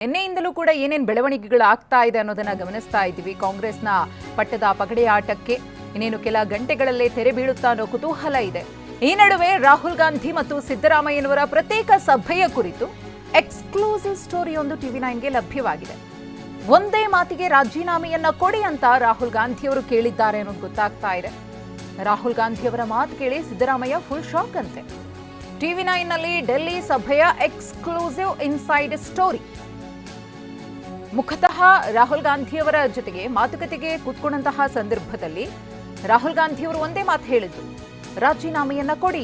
ನಿನ್ನೆಯಿಂದಲೂ ಕೂಡ ಏನೇನು ಬೆಳವಣಿಗೆಗಳು ಆಗ್ತಾ ಇದೆ ಅನ್ನೋದನ್ನ ಗಮನಿಸ್ತಾ ಇದ್ದೀವಿ. ಕಾಂಗ್ರೆಸ್ನ ಪಟ್ಟದ ಪಗಡೆ ಆಟಕ್ಕೆ ಇನ್ನೇನು ಕೆಲ ಗಂಟೆಗಳಲ್ಲೇ ತೆರೆ ಬೀಳುತ್ತಾ ಅನ್ನೋ ಕುತೂಹಲ ಇದೆ. ಈ ನಡುವೆ ರಾಹುಲ್ ಗಾಂಧಿ ಮತ್ತು ಸಿದ್ದರಾಮಯ್ಯನವರ ಪ್ರತ್ಯೇಕ ಸಭೆಯ ಕುರಿತು ಎಕ್ಸ್ಕ್ಲೂಸಿವ್ ಸ್ಟೋರಿಯೊಂದು ಟಿವಿ9ಗೆ ಲಭ್ಯವಾಗಿದೆ. ಒಂದೇ ಮಾತಿಗೆ ರಾಜೀನಾಮೆಯನ್ನ ಕೊಡಿ ಅಂತ ರಾಹುಲ್ ಗಾಂಧಿಯವರು ಕೇಳಿದ್ದಾರೆ ಅನ್ನೋದು ಗೊತ್ತಾಗ್ತಾ ಇದೆ. ರಾಹುಲ್ ಗಾಂಧಿಯವರ ಮಾತು ಕೇಳಿ ಸಿದ್ದರಾಮಯ್ಯ ಫುಲ್ ಶಾಕ್ ಅಂತೆ. ಟಿವಿ9ನಲ್ಲಿ ಡೆಲ್ಲಿ ಸಭೆಯ ಎಕ್ಸ್ಕ್ಲೂಸಿವ್ ಇನ್ಸೈಡ್ ಸ್ಟೋರಿ. ಮುಖತಃ ರಾಹುಲ್ ಗಾಂಧಿಯವರ ಜೊತೆಗೆ ಮಾತುಕತೆಗೆ ಕೂತ್ಕೊಂಡಂತಹ ಸಂದರ್ಭದಲ್ಲಿ ರಾಹುಲ್ ಗಾಂಧಿಯವರು ಒಂದೇ ಮಾತು ಹೇಳಿದ್ರು, ರಾಜೀನಾಮೆಯನ್ನ ಕೊಡಿ.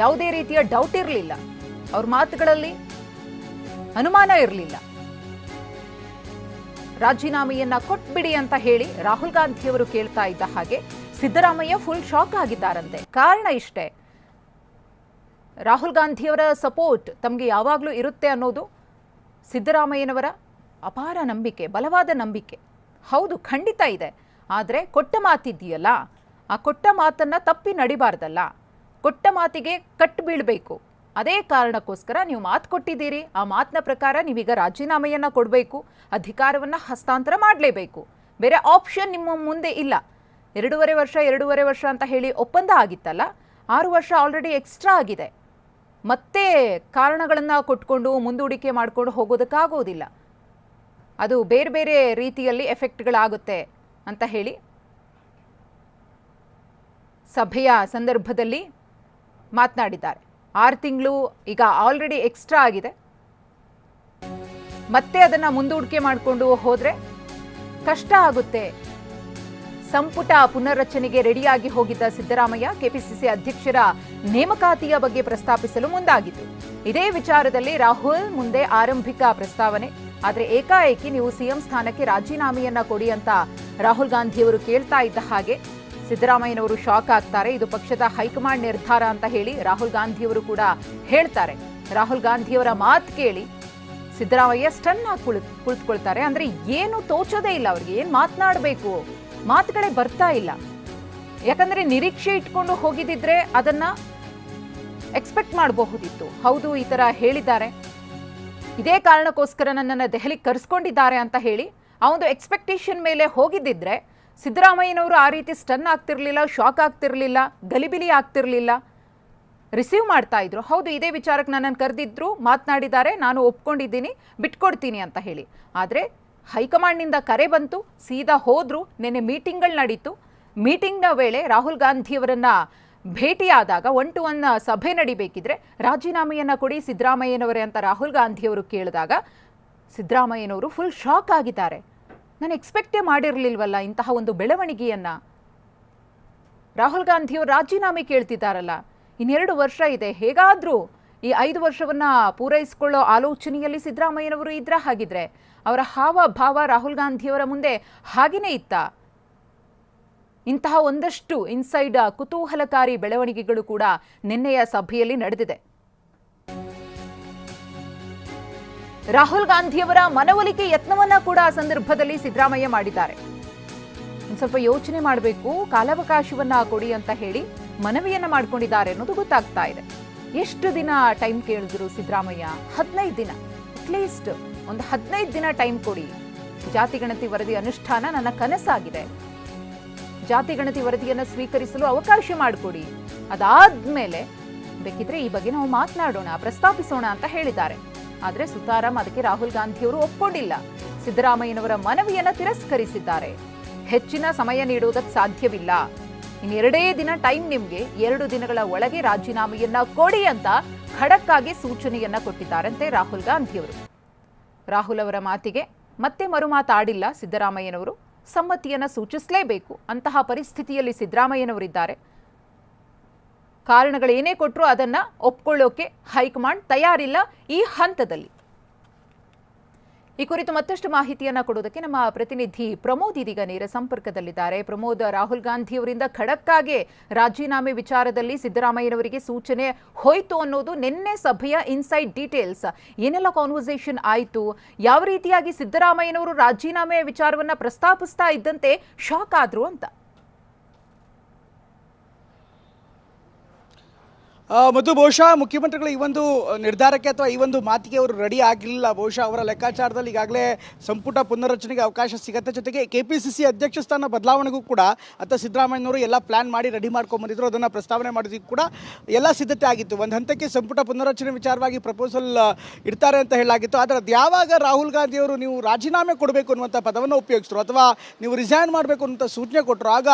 ಯಾವುದೇ ರೀತಿಯ ಡೌಟ್ ಇರಲಿಲ್ಲ, ಅವ್ರ ಮಾತುಗಳಲ್ಲಿ ಅನುಮಾನ ಇರಲಿಲ್ಲ. ರಾಜೀನಾಮೆಯನ್ನ ಕೊಟ್ಬಿಡಿ ಅಂತ ಹೇಳಿ ರಾಹುಲ್ ಗಾಂಧಿಯವರು ಕೇಳ್ತಾ ಇದ್ದ ಹಾಗೆ ಸಿದ್ದರಾಮಯ್ಯ ಫುಲ್ ಶಾಕ್ ಆಗಿದ್ದಾರಂತೆ. ಕಾರಣ ಇಷ್ಟೇ, ರಾಹುಲ್ ಗಾಂಧಿಯವರ ಸಪೋರ್ಟ್ ತಮಗೆ ಯಾವಾಗಲೂ ಇರುತ್ತೆ ಅನ್ನೋದು ಸಿದ್ದರಾಮಯ್ಯನವರ ಅಪಾರ ನಂಬಿಕೆ, ಬಲವಾದ ನಂಬಿಕೆ. ಹೌದು, ಖಂಡಿತ ಇದೆ. ಆದರೆ ಕೊಟ್ಟ ಮಾತಿದೆಯಲ್ಲ, ಆ ಕೊಟ್ಟ ಮಾತನ್ನು ತಪ್ಪಿ ನಡಿಬಾರ್ದಲ್ಲ. ಕೊಟ್ಟ ಮಾತಿಗೆ ಕಟ್ಟು ಬೀಳಬೇಕು. ಅದೇ ಕಾರಣಕ್ಕೋಸ್ಕರ ನೀವು ಮಾತು ಕೊಟ್ಟಿದ್ದೀರಿ, ಆ ಮಾತಿನ ಪ್ರಕಾರ ನೀವೀಗ ರಾಜೀನಾಮೆಯನ್ನು ಕೊಡಬೇಕು, ಅಧಿಕಾರವನ್ನು ಹಸ್ತಾಂತರ ಮಾಡಲೇಬೇಕು. ಬೇರೆ ಆಪ್ಷನ್ ನಿಮ್ಮ ಮುಂದೆ ಇಲ್ಲ. 2.5 ವರ್ಷ ಅಂತ ಹೇಳಿ ಒಪ್ಪಂದ ಆಗಿತ್ತಲ್ಲ, 6 ವರ್ಷ ಆಲ್ರೆಡಿ ಎಕ್ಸ್ಟ್ರಾ ಆಗಿದೆ. ಮತ್ತೆ ಕಾರಣಗಳನ್ನು ಕೊಟ್ಕೊಂಡು ಮುಂದೂಡಿಕೆ ಮಾಡಿಕೊಂಡು ಹೋಗೋದಕ್ಕಾಗೋದಿಲ್ಲ. ಅದು ಬೇರೆ ಬೇರೆ ರೀತಿಯಲ್ಲಿ ಎಫೆಕ್ಟ್ಗಳಾಗುತ್ತೆ ಅಂತ ಹೇಳಿ ಸಭೆಯ ಸಂದರ್ಭದಲ್ಲಿ ಮಾತನಾಡಿದ್ದಾರೆ. 6 ತಿಂಗಳು ಈಗ ಆಲ್ರೆಡಿ ಎಕ್ಸ್ಟ್ರಾ ಆಗಿದೆ. ಮತ್ತೆ ಅದನ್ನು ಮುಂದೂಡಿಕೆ ಮಾಡಿಕೊಂಡು ಹೋದರೆ ಕಷ್ಟ ಆಗುತ್ತೆ. ಸಂಪುಟ ಪುನರ್ರಚನೆಗೆ ರೆಡಿಯಾಗಿ ಹೋಗಿದ್ದ ಸಿದ್ದರಾಮಯ್ಯ ಕೆಪಿಸಿಸಿ ಅಧ್ಯಕ್ಷರ ನೇಮಕಾತಿಯ ಬಗ್ಗೆ ಪ್ರಸ್ತಾಪಿಸಲು ಮುಂದಾಗಿತ್ತು. ಇದೇ ವಿಚಾರದಲ್ಲಿ ರಾಹುಲ್ ಮುಂದೆ ಆರಂಭಿಕ ಪ್ರಸ್ತಾವನೆ. ಆದರೆ ಏಕಾಏಕಿ ನೀವು ಸಿಎಂ ಸ್ಥಾನಕ್ಕೆ ರಾಜೀನಾಮೆಯನ್ನ ಕೊಡಿ ಅಂತ ರಾಹುಲ್ ಗಾಂಧಿಯವರು ಕೇಳ್ತಾ ಇದ್ದ ಹಾಗೆ ಸಿದ್ದರಾಮಯ್ಯನವರು ಶಾಕ್ ಆಗ್ತಾರೆ. ಇದು ಪಕ್ಷದ ಹೈಕಮಾಂಡ್ ನಿರ್ಧಾರ ಅಂತ ಹೇಳಿ ರಾಹುಲ್ ಗಾಂಧಿಯವರು ಕೂಡ ಹೇಳ್ತಾರೆ. ರಾಹುಲ್ ಗಾಂಧಿಯವರ ಮಾತು ಕೇಳಿ ಸಿದ್ದರಾಮಯ್ಯ ಸ್ಟನ್ ಆಗಿ ಕುಳಿತುಕೊಳ್ತಾರೆ. ಅಂದ್ರೆ ಏನು ತೋಚೋದೇ ಇಲ್ಲ ಅವ್ರಿಗೆ, ಏನ್ ಮಾತನಾಡಬೇಕು, ಮಾತುಗಳೇ ಬರ್ತಾ ಇಲ್ಲ. ಯಾಕಂದ್ರೆ ನಿರೀಕ್ಷೆ ಇಟ್ಕೊಂಡು ಹೋಗಿದ್ದಿದ್ರೆ ಅದನ್ನ ಎಕ್ಸ್ಪೆಕ್ಟ್ ಮಾಡಬಹುದಿತ್ತು. ಹೌದು, ಈ ತರ ಹೇಳಿದ್ದಾರೆ, ಇದೇ ಕಾರಣಕ್ಕೋಸ್ಕರ ನನ್ನನ್ನು ದೆಹಲಿಗೆ ಕರೆಸ್ಕೊಂಡಿದ್ದಾರೆ ಅಂತ ಹೇಳಿ ಆ ಒಂದು ಎಕ್ಸ್ಪೆಕ್ಟೇಷನ್ ಮೇಲೆ ಹೋಗಿದ್ದಿದ್ರೆ ಸಿದ್ದರಾಮಯ್ಯನವರು ಆ ರೀತಿ ಸ್ಟನ್ ಆಗ್ತಿರ್ಲಿಲ್ಲ, ಶಾಕ್ ಆಗ್ತಿರ್ಲಿಲ್ಲ, ಗಲಿಬಿಲಿ ಆಗ್ತಿರ್ಲಿಲ್ಲ, ರಿಸೀವ್ ಮಾಡ್ತಾ ಇದ್ರು. ಹೌದು, ಇದೇ ವಿಚಾರಕ್ಕೆ ನನ್ನನ್ನು ಕರೆದಿದ್ರು, ಮಾತನಾಡಿದ್ದಾರೆ, ನಾನು ಒಪ್ಕೊಂಡಿದ್ದೀನಿ, ಬಿಟ್ಕೊಡ್ತೀನಿ ಅಂತ ಹೇಳಿ. ಆದರೆ ಹೈಕಮಾಂಡ್ನಿಂದ ಕರೆ ಬಂತು, ಸೀದಾ ಹೋದ್ರು. ನಿನ್ನೆ ಮೀಟಿಂಗ್ಗಳು ನಡೀತು. ಮೀಟಿಂಗ್ನ ವೇಳೆ ರಾಹುಲ್ ಗಾಂಧಿಯವರನ್ನ ಭೇಟಿಯಾದಾಗ 1-to-1 ಸಭೆ ನಡಿಬೇಕಿದ್ರೆ ರಾಜೀನಾಮೆಯನ್ನ ಕೊಡಿ ಸಿದ್ದರಾಮಯ್ಯನವರೇ ಅಂತ ರಾಹುಲ್ ಗಾಂಧಿಯವರು ಕೇಳಿದಾಗ ಸಿದ್ದರಾಮಯ್ಯನವರು ಫುಲ್ ಶಾಕ್ ಆಗಿದ್ದಾರೆ. ನಾನು ಎಕ್ಸ್ಪೆಕ್ಟೇ ಮಾಡಿರಲಿಲ್ವಲ್ಲ ಇಂತಹ ಒಂದು ಬೆಳವಣಿಗೆಯನ್ನ. ರಾಹುಲ್ ಗಾಂಧಿಯವರು ರಾಜೀನಾಮೆ ಕೇಳ್ತಿದ್ದಾರಲ್ಲ, ಇನ್ನು2 ವರ್ಷ ಇದೆ, ಹೇಗಾದ್ರೂ ಈ 5 ವರ್ಷವನ್ನ ಪೂರೈಸಿಕೊಳ್ಳೋ ಆಲೋಚನೆಯಲ್ಲಿ ಸಿದ್ದರಾಮಯ್ಯನವರು ಇದ್ರ ಹಾಗಿದ್ರೆ ಅವರ ಹಾವ ಭಾವ ರಾಹುಲ್ ಗಾಂಧಿಯವರ ಮುಂದೆ ಹಾಗೇನೇ ಇತ್ತ. ಇಂತಹ ಒಂದಷ್ಟು ಇನ್ಸೈಡ್ ಕುತೂಹಲಕಾರಿ ಬೆಳವಣಿಗೆಗಳು ಕೂಡ ನಿನ್ನೆಯ ಸಭೆಯಲ್ಲಿ ನಡೆದಿದೆ. ರಾಹುಲ್ ಗಾಂಧಿಯವರ ಮನವೊಲಿಕೆ ಯತ್ನವನ್ನ ಕೂಡ ಆ ಸಂದರ್ಭದಲ್ಲಿ ಸಿದ್ದರಾಮಯ್ಯ ಮಾಡಿದ್ದಾರೆ. ಸ್ವಲ್ಪ ಯೋಚನೆ ಮಾಡಬೇಕು, ಕಾಲಾವಕಾಶವನ್ನ ಕೊಡಿ ಅಂತ ಹೇಳಿ ಮನವಿಯನ್ನ ಮಾಡಿಕೊಂಡಿದ್ದಾರೆ ಅನ್ನೋದು ಗೊತ್ತಾಗ್ತಾ ಇದೆ. ಎಷ್ಟು ದಿನ ಟೈಮ್ ಕೇಳಿದ್ರು ಸಿದ್ದರಾಮಯ್ಯ? 15 ದಿನ, ಅಟ್ಲೀಸ್ಟ್ ಒಂದು 15 ದಿನ ಟೈಮ್ ಕೊಡಿ. ಜಾತಿ ಗಣತಿ ವರದಿ ಅನುಷ್ಠಾನ ನನ್ನ ಕನಸಾಗಿದೆ, ಜಾತಿ ಗಣತಿ ವರದಿಯನ್ನು ಸ್ವೀಕರಿಸಲು ಅವಕಾಶ ಮಾಡಿಕೊಡಿ. ಅದಾದ್ಮೇಲೆ ಬೇಕಿದ್ರೆ ಈ ಬಗ್ಗೆ ನಾವು ಮಾತನಾಡೋಣ, ಪ್ರಸ್ತಾಪಿಸೋಣ ಅಂತ ಹೇಳಿದ್ದಾರೆ. ಆದರೆ ಸುತಾರಾಮ್ ಅದಕ್ಕೆ ರಾಹುಲ್ ಗಾಂಧಿಯವರು ಒಪ್ಕೊಂಡಿಲ್ಲ. ಸಿದ್ದರಾಮಯ್ಯನವರ ಮನವಿಯನ್ನ ತಿರಸ್ಕರಿಸಿದ್ದಾರೆ. ಹೆಚ್ಚಿನ ಸಮಯ ನೀಡುವುದಕ್ಕೆ ಸಾಧ್ಯವಿಲ್ಲ, ಇನ್ನು 2 ದಿನ ಟೈಮ್ ನಿಮ್ಗೆ, 2 ದಿನಗಳ ಒಳಗೆ ರಾಜೀನಾಮೆಯನ್ನ ಕೊಡಿ ಅಂತ ಖಡಕ್ ಆಗಿ ಸೂಚನೆಯನ್ನ ಕೊಟ್ಟಿದ್ದಾರಂತೆ ರಾಹುಲ್ ಗಾಂಧಿಯವರು. ರಾಹುಲ್ ಅವರ ಮಾತಿಗೆ ಮತ್ತೆ ಮರುಮಾತಾಡಿಲ್ಲ ಸಿದ್ದರಾಮಯ್ಯನವರು. ಸಮ್ಮತಿಯನ್ನ ಸೂಚಿಸಲೇಬೇಕು. ಅಂತಹ ಪರಿಸ್ಥಿತಿಯಲ್ಲಿ ಸಿದ್ದರಾಮಯ್ಯನವರಿದ್ದಾರೆ. ಕಾರಣಗಳೇನೇ ಕೊಟ್ಟರು ಅದನ್ನ ಒಪ್ಕೊಳ್ಳೋಕೆ ಹೈಕಮಾಂಡ್ ತಯಾರಿಲ್ಲ ಈ ಹಂತದಲ್ಲಿ. ಈ ಕುರಿತು ಮತ್ತಷ್ಟು ಮಾಹಿತಿಯನ್ನ ಕೊಡೋದಕ್ಕೆ ನಮ್ಮ ಪ್ರತಿನಿಧಿ ಪ್ರಮೋದ್ ಇದೀಗ ನೇರ ಸಂಪರ್ಕದಲ್ಲಿದ್ದಾರೆ. ಪ್ರಮೋದ್, ರಾಹುಲ್ ಗಾಂಧಿಯವರಿಂದ ಖಡಕ್ಕಾಗಿ ರಾಜೀನಾಮೆ ವಿಚಾರದಲ್ಲಿ ಸಿದ್ದರಾಮಯ್ಯನವರಿಗೆ ಸೂಚನೆ ಹೋಯಿತು ಅನ್ನೋದು ನಿನ್ನೆ ಸಭೆಯ ಇನ್ಸೈಡ್ ಡೀಟೇಲ್ಸ್. ಏನೆಲ್ಲ ಕಾನ್ವರ್ಸೇಷನ್ ಆಯಿತು, ಯಾವ ರೀತಿಯಾಗಿ ಸಿದ್ದರಾಮಯ್ಯನವರು ರಾಜೀನಾಮೆ ವಿಚಾರವನ್ನ ಪ್ರಸ್ತಾಪಿಸ್ತಾ ಇದ್ದಂತೆ ಶಾಕ್ ಆದ್ರು ಅಂತ? ಮತ್ತು ಬಹುಶಃ ಮುಖ್ಯಮಂತ್ರಿಗಳು ಈ ಒಂದು ನಿರ್ಧಾರಕ್ಕೆ ಅಥವಾ ಈ ಒಂದು ಮಾತಿಗೆ ಅವರು ರೆಡಿ ಆಗಿಲ್ಲ. ಬಹುಶಃ ಅವರ ಲೆಕ್ಕಾಚಾರದಲ್ಲಿ ಈಗಾಗಲೇ ಸಂಪುಟ ಪುನರ್ರಚನೆಗೆ ಅವಕಾಶ ಸಿಗತ್ತೆ. ಜೊತೆಗೆ KPCC ಅಧ್ಯಕ್ಷ ಸ್ಥಾನ ಬದಲಾವಣೆಗೂ ಕೂಡ ಅಥವಾ ಸಿದ್ದರಾಮಯ್ಯನವರು ಎಲ್ಲ ಪ್ಲಾನ್ ಮಾಡಿ ರೆಡಿ ಮಾಡ್ಕೊಂಡ್ಬಂದಿದ್ರು. ಅದನ್ನು ಪ್ರಸ್ತಾವನೆ ಮಾಡೋದಕ್ಕೆ ಕೂಡ ಎಲ್ಲ ಸಿದ್ಧತೆ ಆಗಿತ್ತು. ಒಂದು ಹಂತಕ್ಕೆ ಸಂಪುಟ ಪುನರ್ರಚನೆ ವಿಚಾರವಾಗಿ ಪ್ರಪೋಸಲ್ ಇಡ್ತಾರೆ ಅಂತ ಹೇಳಲಾಗಿತ್ತು. ಆದರೆ ಅದು ಯಾವಾಗ ರಾಹುಲ್ ಗಾಂಧಿಯವರು ನೀವು ರಾಜೀನಾಮೆ ಕೊಡಬೇಕು ಅನ್ನುವಂಥ ಪದವನ್ನು ಉಪಯೋಗಿಸಿದ್ರು ಅಥವಾ ನೀವು ರಿಸೈನ್ ಮಾಡಬೇಕು ಅನ್ನುವಂಥ ಸೂಚನೆ ಕೊಟ್ಟರು, ಆಗ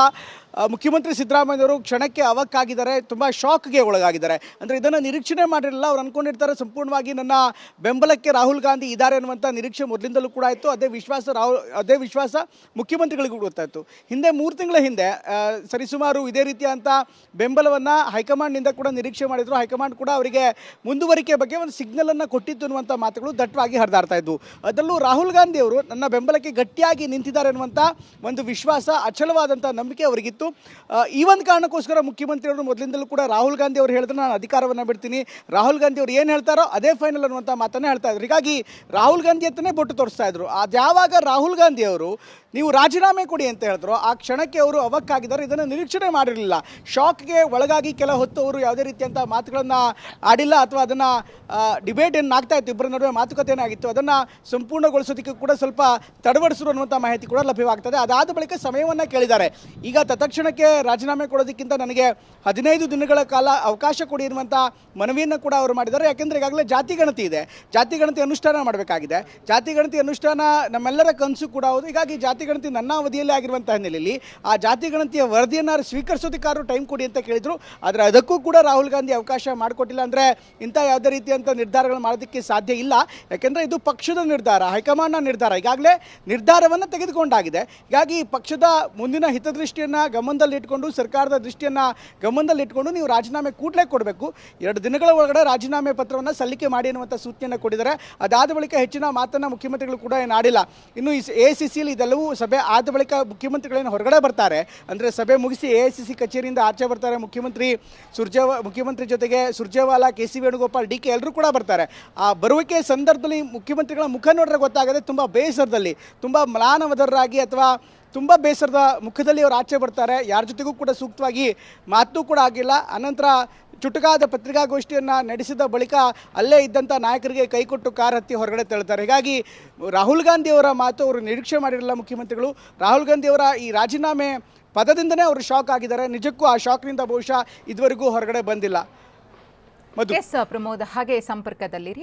ಮುಖ್ಯಮಂತ್ರಿ ಸಿದ್ದರಾಮಯ್ಯವರು ಕ್ಷಣಕ್ಕೆ ಅವಕ್ಕಾಗಿದ್ದಾರೆ, ತುಂಬ ಶಾಕ್ಗೆ ಒಳಗಾಗಿದ್ದಾರೆ. ಅಂದರೆ ಇದನ್ನು ನಿರೀಕ್ಷಣೆ ಮಾಡಿರಲಿಲ್ಲ. ಅವ್ರು ಅಂದ್ಕೊಂಡಿರ್ತಾರೆ ಸಂಪೂರ್ಣವಾಗಿ ನನ್ನ ಬೆಂಬಲಕ್ಕೆ ರಾಹುಲ್ ಗಾಂಧಿ ಇದ್ದಾರೆ ಅನ್ನುವಂಥ ನಿರೀಕ್ಷೆ ಮೊದಲಿಂದಲೂ ಕೂಡ ಇತ್ತು. ಅದೇ ವಿಶ್ವಾಸ ಮುಖ್ಯಮಂತ್ರಿಗಳಿಗೂ ಗೊತ್ತಾಯಿತು. ಹಿಂದೆ 3 ತಿಂಗಳ ಹಿಂದೆ ಸರಿಸುಮಾರು ಇದೇ ರೀತಿಯಂಥ ಬೆಂಬಲವನ್ನು ಹೈಕಮಾಂಡ್ನಿಂದ ಕೂಡ ನಿರೀಕ್ಷೆ ಮಾಡಿದರು. ಹೈಕಮಾಂಡ್ ಕೂಡ ಅವರಿಗೆ ಮುಂದುವರಿಕೆ ಬಗ್ಗೆ ಒಂದು ಸಿಗ್ನಲನ್ನು ಕೊಟ್ಟಿತ್ತು ಅನ್ನುವಂಥ ಮಾತುಗಳು ದಟ್ಟವಾಗಿ ಹರಿದಾಡ್ತಾ ಇದ್ವು. ಅದರಲ್ಲೂ ರಾಹುಲ್ ಗಾಂಧಿ ಅವರು ನನ್ನ ಬೆಂಬಲಕ್ಕೆ ಗಟ್ಟಿಯಾಗಿ ನಿಂತಿದ್ದಾರೆ ಅನ್ನುವಂಥ ಒಂದು ವಿಶ್ವಾಸ, ಅಚಲವಾದಂಥ ನಂಬಿಕೆ ಅವರಿಗಿತ್ತು. ಈ ಒಂದು ಕಾರಣಕ್ಕೋಸ್ಕರ ಮುಖ್ಯಮಂತ್ರಿಯವರು ಮೊದಲಿಂದಲೂ ಕೂಡ ರಾಹುಲ್ ಗಾಂಧಿ ಅವರು ಹೇಳಿದ್ರೆ ನಾನು ಅಧಿಕಾರವನ್ನು ಬಿಡ್ತೀನಿ, ರಾಹುಲ್ ಗಾಂಧಿ ಅವರು ಏನು ಹೇಳ್ತಾರೋ ಅದೇ ಫೈನಲ್ ಅನ್ನುವಂಥ ಮಾತನ್ನು ಹೇಳ್ತಾ ಇದ್ರು. ಹೀಗಾಗಿ ರಾಹುಲ್ ಗಾಂಧಿ ಅಂತಲೇ ಬೊಟ್ಟು ತೋರಿಸ್ತಾ ಇದ್ರು. ಅದ್ಯಾವಾಗ ರಾಹುಲ್ ಗಾಂಧಿ ಅವರು ನೀವು ರಾಜೀನಾಮೆ ಕೊಡಿ ಅಂತ ಹೇಳಿದ್ರು, ಆ ಕ್ಷಣಕ್ಕೆ ಅವರು ಅವಕ್ಕಾಗಿದ್ದಾರೆ. ಇದನ್ನು ನಿರೀಕ್ಷಣೆ ಮಾಡಿರಲಿಲ್ಲ. ಶಾಕ್ಗೆ ಒಳಗಾಗಿ ಕೆಲ ಹೊತ್ತು ಅವರು ಯಾವುದೇ ರೀತಿಯಂಥ ಮಾತುಗಳನ್ನು ಆಡಿಲ್ಲ ಅಥವಾ ಅದನ್ನು ಡಿಬೇಟ್ ಏನು ಆಗ್ತಾ ಇತ್ತು, ಇಬ್ಬರ ನಡುವೆ ಮಾತುಕತೆ ಏನಾಗಿತ್ತು ಅದನ್ನು ಸಂಪೂರ್ಣಗೊಳಿಸೋದಕ್ಕೆ ಕೂಡ ಸ್ವಲ್ಪ ತಡವಡಿಸಿರು ಅನ್ನುವಂಥ ಮಾಹಿತಿ ಕೂಡ ಲಭ್ಯವಾಗ್ತದೆ. ಅದಾದ ಬಳಿಕ ಸಮಯವನ್ನು ಕೇಳಿದ್ದಾರೆ. ಈಗ ತತ್ಕ್ಷಣಕ್ಕೆ ರಾಜೀನಾಮೆ ಕೊಡೋದಕ್ಕಿಂತ ನನಗೆ 15 ದಿನಗಳ ಕಾಲ ಅವಕಾಶ ಕೊಡಿ ಎನ್ನುವಂಥ ಮನವಿಯನ್ನು ಕೂಡ ಅವರು ಮಾಡಿದ್ದಾರೆ. ಯಾಕೆಂದರೆ ಈಗಾಗಲೇ ಜಾತಿ ಗಣತಿ ಇದೆ, ಜಾತಿ ಗಣತಿ ಅನುಷ್ಠಾನ ಮಾಡಬೇಕಾಗಿದೆ. ಜಾತಿ ಗಣತಿ ಅನುಷ್ಠಾನ ನಮ್ಮೆಲ್ಲರ ಕನಸು ಕೂಡ ಹೌದು. ಹೀಗಾಗಿ ಜಾತಿ ಗಣತಿ ನನ್ನ ಅವಧಿಯಲ್ಲಿ ಆಗಿರುವಂಥ ಹಿನ್ನೆಲೆಯಲ್ಲಿ ಆ ಜಾತಿ ಗಣತಿಯ ವರದಿಯನ್ನು ಸ್ವೀಕರಿಸೋದಕ್ಕಾದ್ರೂ ಟೈಮ್ ಕೊಡಿ ಅಂತ ಕೇಳಿದರು. ಆದರೆ ಅದಕ್ಕೂ ಕೂಡ ರಾಹುಲ್ ಗಾಂಧಿ ಅವಕಾಶ ಮಾಡಿಕೊಟ್ಟಿಲ್ಲ. ಅಂದರೆ ಇಂಥ ಯಾವುದೇ ರೀತಿಯಂಥ ನಿರ್ಧಾರಗಳು ಮಾಡೋದಕ್ಕೆ ಸಾಧ್ಯ ಇಲ್ಲ. ಯಾಕೆಂದರೆ ಇದು ಪಕ್ಷದ ನಿರ್ಧಾರ, ಹೈಕಮಾಂಡ್ನ ನಿರ್ಧಾರ. ಈಗಾಗಲೇ ನಿರ್ಧಾರವನ್ನು ತೆಗೆದುಕೊಂಡಾಗಿದೆ. ಹೀಗಾಗಿ ಪಕ್ಷದ ಮುಂದಿನ ಹಿತದೃಷ್ಟಿಯನ್ನು ಗಮನದಲ್ಲಿಟ್ಕೊಂಡು, ಸರ್ಕಾರದ ದೃಷ್ಟಿಯನ್ನು ಗಮನದಲ್ಲಿಟ್ಕೊಂಡು ನೀವು ರಾಜೀನಾಮೆ ಕೂಡಲೇ ಕೊಡಬೇಕು. 2 ದಿನಗಳ ಒಳಗಡೆ ರಾಜೀನಾಮೆ ಪತ್ರವನ್ನು ಸಲ್ಲಿಕೆ ಮಾಡಿ ಅನ್ನುವಂಥ ಸೂಚನೆಯನ್ನು ಕೊಟ್ಟಿದ್ದಾರೆ. ಅದಾದ ಬಳಿಕ ಹೆಚ್ಚಿನ ಮಾತನ್ನು ಮುಖ್ಯಮಂತ್ರಿಗಳು ಕೂಡ ಏನಾಡಿಲ್ಲ. ಇನ್ನು ಈ AICCಯಲ್ಲಿ ಇದೆಲ್ಲವೂ ಸಭೆ ಆದ ಬಳಿಕ ಮುಖ್ಯಮಂತ್ರಿಗಳೇನು ಹೊರಗಡೆ ಬರ್ತಾರೆ ಅಂದರೆ ಸಭೆ ಮುಗಿಸಿ AICC ಕಚೇರಿಯಿಂದ ಆಚೆ ಬರ್ತಾರೆ. ಮುಖ್ಯಮಂತ್ರಿ ಜೊತೆಗೆ ಸುರ್ಜೇವಾಲಾ, KC ವೇಣುಗೋಪಾಲ್, DK ಎಲ್ಲರೂ ಕೂಡ ಬರ್ತಾರೆ. ಆ ಬರುವಿಕೆ ಸಂದರ್ಭದಲ್ಲಿ ಮುಖ್ಯಮಂತ್ರಿಗಳ ಮುಖ ನೋಡಿದ್ರೆ ಗೊತ್ತಾಗದೆ ತುಂಬ ಬೇಸರದಲ್ಲಿ, ತುಂಬ ಮ್ಲಾನವದರಾಗಿ ಅಥವಾ ತುಂಬ ಬೇಸರದ ಮುಖದಲ್ಲಿ ಅವರು ಆಚೆ ಬರ್ತಾರೆ. ಯಾರ ಜೊತೆಗೂ ಕೂಡ ಸೂಕ್ತವಾಗಿ ಮಾತು ಕೂಡ ಆಗಿಲ್ಲ. ಅನಂತರ ಚುಟುಕಾದ ಪತ್ರಿಕಾಗೋಷ್ಠಿಯನ್ನು ನಡೆಸಿದ ಬಳಿಕ ಅಲ್ಲೇ ಇದ್ದಂಥ ನಾಯಕರಿಗೆ ಕೈಕೊಟ್ಟು ಕಾರ್ ಹತ್ತಿ ಹೊರಗಡೆ ತಳ್ತಾರೆ. ಹೀಗಾಗಿ ರಾಹುಲ್ ಗಾಂಧಿಯವರ ಮಾತು ಅವರು ನಿರೀಕ್ಷೆ ಮಾಡಿರಲಿಲ್ಲ ಮುಖ್ಯಮಂತ್ರಿಗಳು. ರಾಹುಲ್ ಗಾಂಧಿಯವರ ಈ ರಾಜೀನಾಮೆ ಪದದಿಂದನೇ ಅವರು ಶಾಕ್ ಆಗಿದ್ದಾರೆ. ನಿಜಕ್ಕೂ ಆ ಶಾಕ್ನಿಂದ ಬಹುಶಃ ಇದುವರೆಗೂ ಹೊರಗಡೆ ಬಂದಿಲ್ಲ. ಪ್ರಮೋದ್ ಹಾಗೆ ಸಂಪರ್ಕದಲ್ಲಿರಿ.